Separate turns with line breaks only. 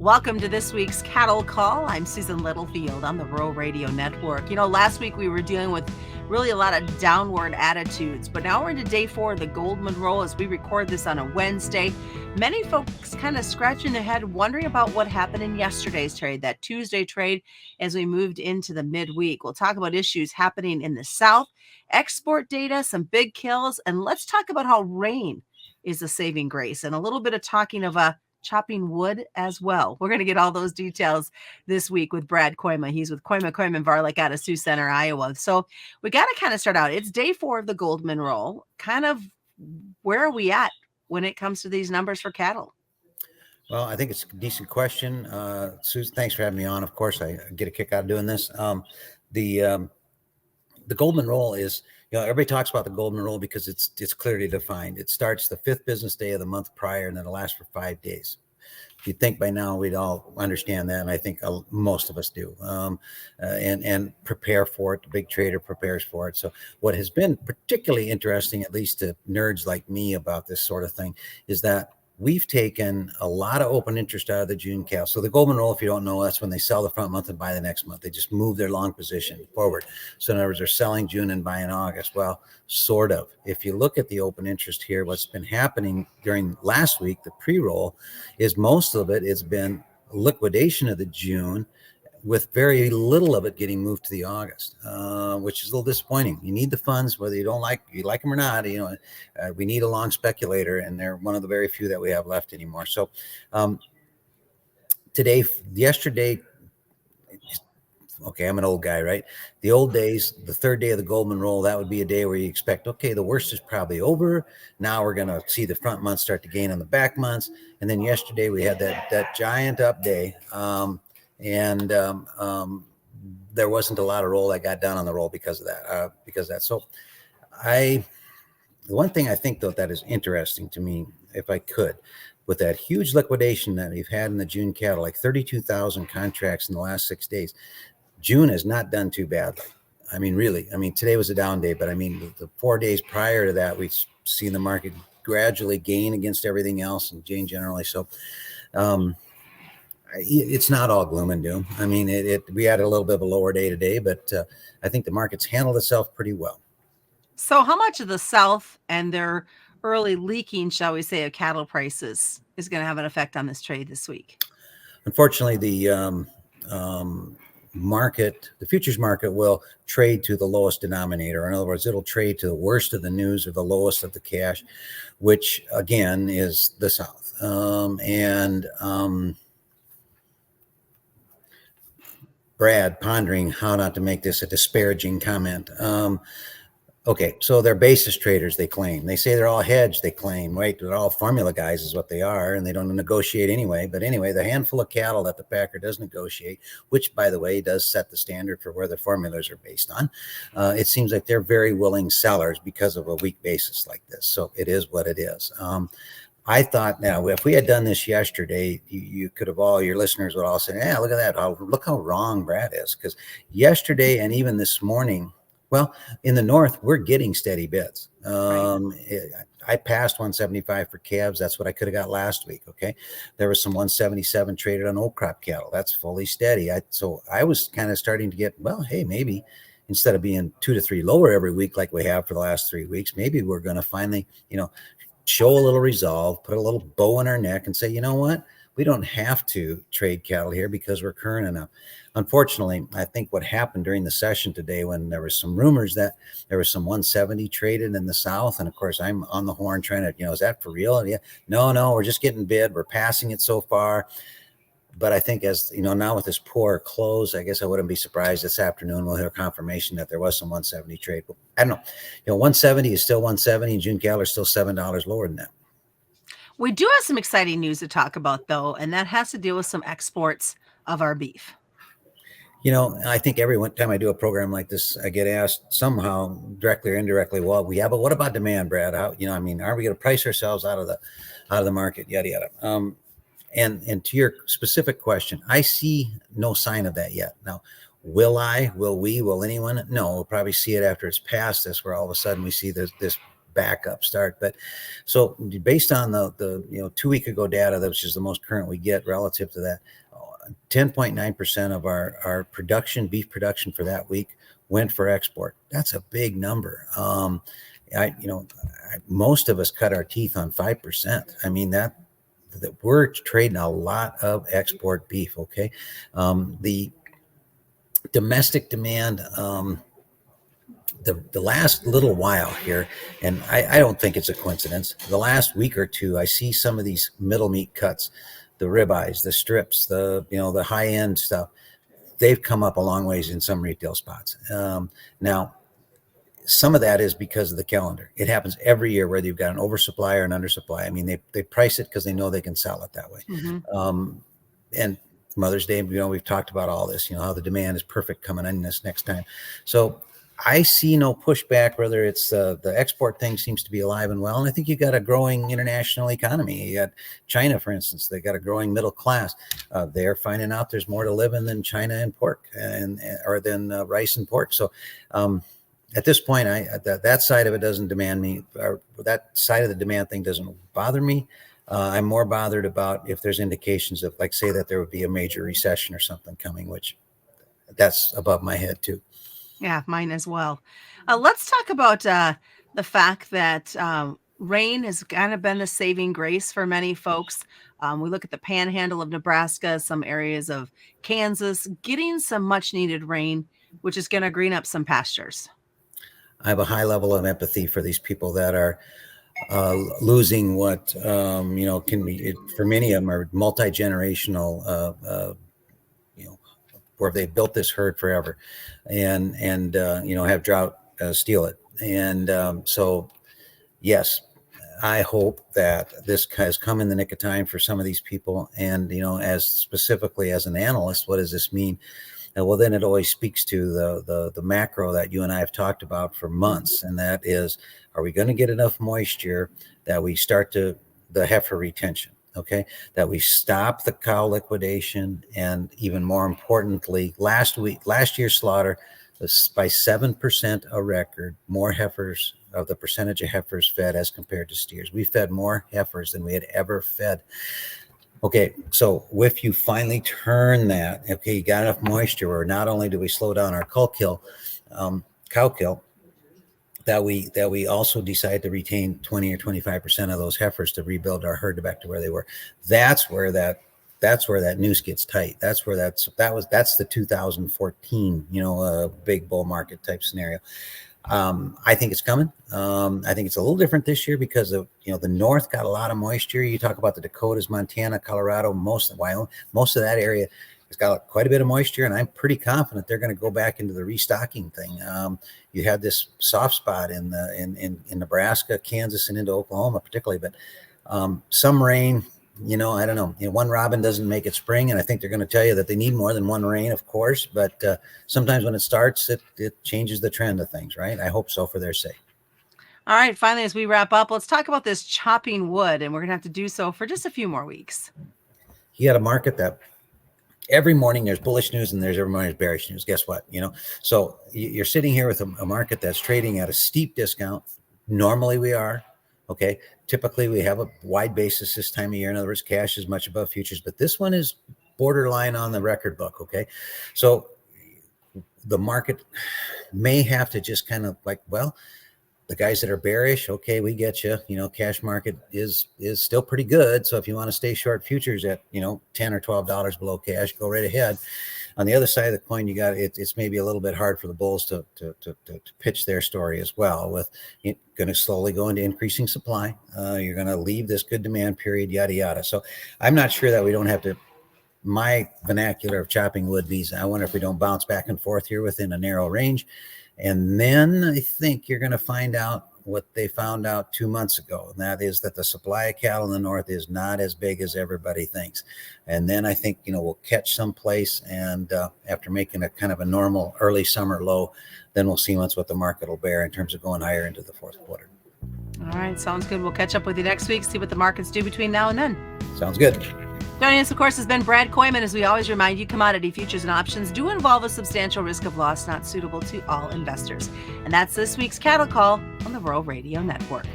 Welcome to this week's Cattle Call. I'm Susan Littlefield on the Rural Radio Network. Last week we were dealing with really a lot of downward attitudes, but now we're into day 4 of the Goldman Roll as we record this on a Wednesday. Many folks kind of scratching their head, wondering about what happened in yesterday's trade, that Tuesday trade, as we moved into the midweek. We'll talk about issues happening in the South, export data, some big kills, and let's talk about how rain is a saving grace, and a little bit of talking of chopping wood as well. We're going to get all those details this week with Brad Kooima. He's with Kooima Kooima Varilek out of Sioux Center, Iowa. So we got to kind of start out. It's day 4 of the Goldman Roll. Kind of where are we at when it comes to these numbers for cattle?
Well, I think it's a decent question. Susan, thanks for having me on. Of course, I get a kick out of doing this. The Goldman Roll is, everybody talks about the Goldman Roll because it's clearly defined. It starts the 5th business day of the month prior, and then it'll last for 5 days. You'd think by now we'd all understand that, and I think most of us do, and prepare for it. The big trader prepares for it. So what has been particularly interesting, at least to nerds like me about this sort of thing, is that we've taken a lot of open interest out of the June cattle. So the Goldman Roll, if you don't know, that's when they sell the front month and buy the next month. They just move their long position forward. So in other words, they're selling June and buying August. Well, sort of. If you look at the open interest here, what's been happening during last week, the pre-roll, is most of it has been liquidation of the June, with very little of it getting moved to the August, which is a little disappointing. You need the funds, whether you like them or not. We need a long speculator, and they're one of the very few that we have left anymore. So yesterday, okay, I'm an old guy, right? The old days, the 3rd day of the Goldman Roll, that would be a day where you expect, okay, the worst is probably over. Now we're going to see the front months start to gain on the back months. And then yesterday we had that giant up day. And there wasn't a lot of roll that got done on the roll because of that. So the one thing I think, though, that is interesting to me, if I could, with that huge liquidation that we've had in the June cattle, like 32,000 contracts in the last 6 days, June has not done too badly. I mean, really. I mean, today was a down day, but I mean, the 4 days prior to that, we've seen the market gradually gain against everything else, and Jane generally. So, it's not all gloom and doom. I mean, we had a little bit of a lower day today, but I think the market's handled itself pretty well.
So how much of the South and their early leaking, shall we say, of cattle prices is going to have an effect on this trade this week?
Unfortunately, the futures market will trade to the lowest denominator. In other words, it'll trade to the worst of the news or the lowest of the cash, which again is the South. Brad pondering how not to make this a disparaging comment. Okay, so they're basis traders, they claim. They say they're all hedged, they claim, right? They're all formula guys is what they are, and they don't negotiate anyway. But anyway, the handful of cattle that the packer does negotiate, which, by the way, does set the standard for where the formulas are based on, it seems like they're very willing sellers because of a weak basis like this. So it is what it is. I thought, now, if we had done this yesterday, you could have, all your listeners would all say, yeah, look at that. Look how wrong Brad is. Because yesterday and even this morning, well, in the North, we're getting steady bids. I passed 175 for calves. That's what I could have got last week. Okay. There was some 177 traded on old crop cattle. That's fully steady. So I was kind of starting to get, well, hey, maybe instead of being 2 to 3 lower every week like we have for the last 3 weeks, maybe we're going to finally, show a little resolve, put a little bow in our neck and say, you know what? We don't have to trade cattle here because we're current enough. Unfortunately, I think what happened during the session today, when there was some rumors that there was some 170 traded in the South. And of course, I'm on the horn trying to, is that for real? Yeah, no, we're just getting bid. We're passing it so far. But I think, as now with this poor close, I guess I wouldn't be surprised this afternoon we'll hear confirmation that there was some 170 trade. But I don't know. 170 is still 170, and June cattle are still $7 lower than that.
We do have some exciting news to talk about, though, and that has to do with some exports of our beef.
I think every time I do a program like this, I get asked somehow, directly or indirectly, well, but what about demand, Brad? How, are we going to price ourselves out of the market? Yada yada. And to your specific question, I see no sign of that yet. Now, will we, will anyone? No, we'll probably see it after it's past this, where all of a sudden we see this backup start. But so based on the 2 week ago data, which is the most current we get relative to that, 10.9% of our production, beef production for that week went for export. That's a big number. Most of us cut our teeth on 5%. I mean, that we're trading a lot of export beef. Okay. The domestic demand, the last little while here, and I don't think it's a coincidence, the last week or two, I see some of these middle meat cuts, the ribeyes, the strips, the high end stuff. They've come up a long ways in some retail spots. Now, some of that is because of the calendar. It happens every year, whether you've got an oversupply or an undersupply. I mean, they price it because they know they can sell it that way. Mm-hmm. And Mother's Day, we've talked about all this, how the demand is perfect coming in this next time. So I see no pushback, whether it's the export thing seems to be alive and well. And I think you got a growing international economy. You got China, for instance, they got a growing middle class. They're finding out there's more to live in than China and pork or than rice and pork. So at this point, that side of it doesn't demand me, or that side of the demand thing doesn't bother me. I'm more bothered about if there's indications of, like, say that there would be a major recession or something coming, which that's above my head too.
Yeah, mine as well. Let's talk about the fact that rain has kind of been the saving grace for many folks. We look at the panhandle of Nebraska, some areas of Kansas, getting some much needed rain, which is going to green up some pastures.
I have a high level of empathy for these people that are losing what, can be, for many of them are multi-generational, where they've built this herd forever and have drought steal it. And so, yes, I hope that this has come in the nick of time for some of these people. And, as specifically as an analyst, what does this mean? Well, then it always speaks to the macro that you and I have talked about for months. And that is, are we going to get enough moisture that we start the heifer retention? Okay, that we stop the cow liquidation, and even more importantly, last year's slaughter was by 7% a record, more heifers of the percentage of heifers fed as compared to steers. We fed more heifers than we had ever fed. Okay, so if you finally turn that, okay, you got enough moisture where not only do we slow down our cow kill, that we also decide to retain 20 or 25% of those heifers to rebuild our herd back to where they were. That's where that noose gets tight. That's the 2014, big bull market type scenario. I think it's coming. I think it's a little different this year because of, the North got a lot of moisture. You talk about the Dakotas, Montana, Colorado, most of Wyoming, most of that area has got quite a bit of moisture, and I'm pretty confident they're going to go back into the restocking thing. You had this soft spot in Nebraska, Kansas, and into Oklahoma particularly, but some rain, I don't know. One robin doesn't make it spring, and I think they're going to tell you that they need more than one rain, of course. But sometimes when it starts, it changes the trend of things, right? I hope so for their sake.
All right. Finally, as we wrap up, let's talk about this chopping wood, and we're going to have to do so for just a few more weeks.
You got a market that every morning there's bullish news and there's every morning there's bearish news. Guess what? So you're sitting here with a market that's trading at a steep discount. Normally we are. Okay. Typically we have a wide basis this time of year. In other words, cash is much above futures, but this one is borderline on the record book. Okay. So the market may have to just kind of the guys that are bearish, okay, we get you. Cash market is still pretty good. So if you want to stay short futures at, $10 or $12 below cash, go right ahead. On the other side of the coin, you got it's maybe a little bit hard for the bulls to pitch their story as well. With going to slowly go into increasing supply, you're going to leave this good demand period, yada yada. So I'm not sure that we don't have to. My vernacular of chopping wood means I wonder if we don't bounce back and forth here within a narrow range, and then I think you're going to find out what they found out 2 months ago, and that is that the supply of cattle in the North is not as big as everybody thinks. And then I think, we'll catch someplace, and after making a kind of a normal early summer low, then we'll see what the market will bear in terms of going higher into the fourth quarter.
All right. Sounds good. We'll catch up with you next week, see what the markets do between now and then.
Sounds good.
Joining us, of course, has been Brad Kooima. As we always remind you, commodity futures and options do involve a substantial risk of loss not suitable to all investors. And that's this week's Cattle Call. on the Rural Radio Network.